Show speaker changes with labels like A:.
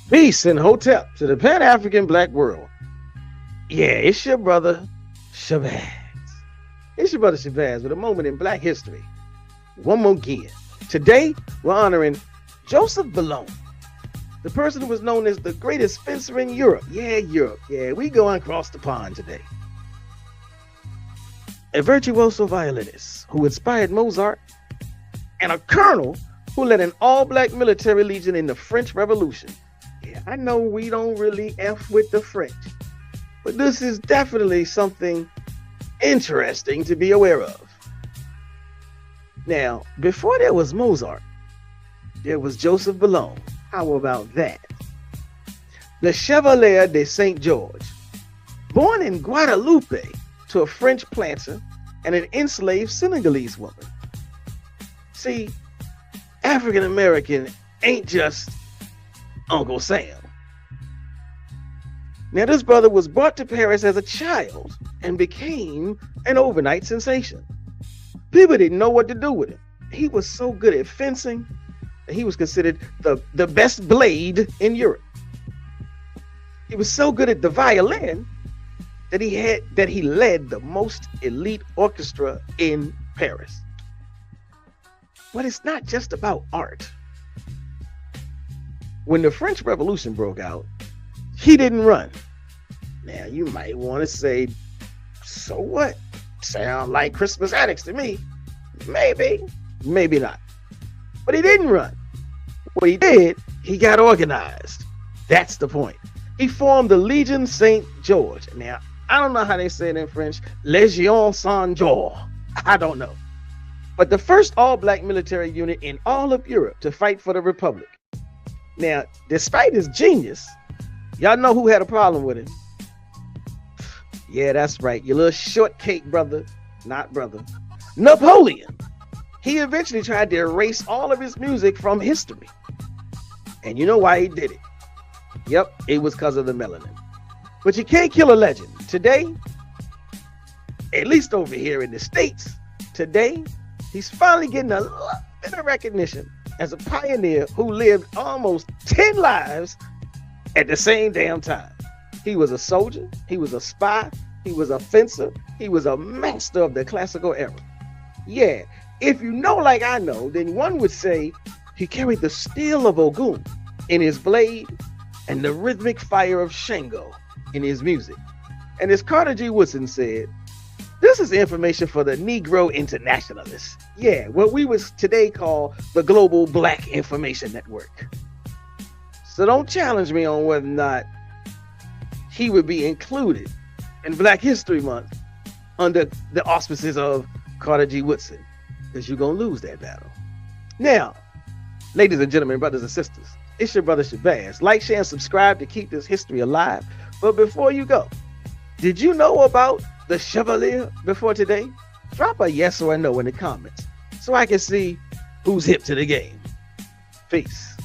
A: Peace and hotep to the Pan-African black world. Yeah, it's your brother, Shabazz. It's your brother Shabazz with a moment in black history. One more again. Today, we're honoring Joseph Bologne, the person who was known as the greatest fencer in Europe. Yeah, Europe. Yeah, we going across the pond today. A virtuoso violinist who inspired Mozart, and a colonel who led an all-black military legion in the French Revolution. Yeah, I know we don't really F with the French, but this is definitely something interesting to be aware of. Now, before there was Mozart, there was Joseph Bologne. How about that? The Chevalier de Saint George, born in Guadeloupe to a French planter and an enslaved Senegalese woman. See, African American ain't just Uncle Sam. Now, this brother was brought to Paris as a child and became an overnight sensation. People didn't know what to do with him. He was so good at fencing that he was considered the best blade in Europe. He was so good at the violin that he led the most elite orchestra in Paris. But it's not just about art. When the French Revolution broke out, he didn't run. Now, you might want to say, so what? Sound like Christmas addicts to me. Maybe, maybe not. But he didn't run. What he did, he got organized. That's the point. He formed the Legion Saint George. Now, I don't know how they say it in French. Légion Saint George. I don't know. But the first all-black military unit in all of Europe to fight for the Republic. Now, despite his genius, y'all know who had a problem with him? Yeah, that's right. Your little shortcake brother, not brother, Napoleon. He eventually tried to erase all of his music from history. And you know why he did it? Yep, it was because of the melanin. But you can't kill a legend. Today, at least over here in the States, today, he's finally getting a little bit of recognition as a pioneer who lived almost 10 lives at the same damn time. He was a soldier, he was a spy, he was a fencer, he was a master of the classical era. Yeah, if you know like I know, then one would say he carried the steel of Ogun in his blade and the rhythmic fire of Shango in his music. And as Carter G. Woodson said, this is information for the Negro internationalists. Yeah, what we would today call the Global Black Information Network. So don't challenge me on whether or not he would be included in Black History Month under the auspices of Carter G. Woodson, because you're going to lose that battle. Now, ladies and gentlemen, brothers and sisters, it's your brother Shabazz. Like, share, and subscribe to keep this history alive. But before you go, did you know about the Chevalier before today? Drop a yes or a no in the comments so I can see who's hip to the game. Peace.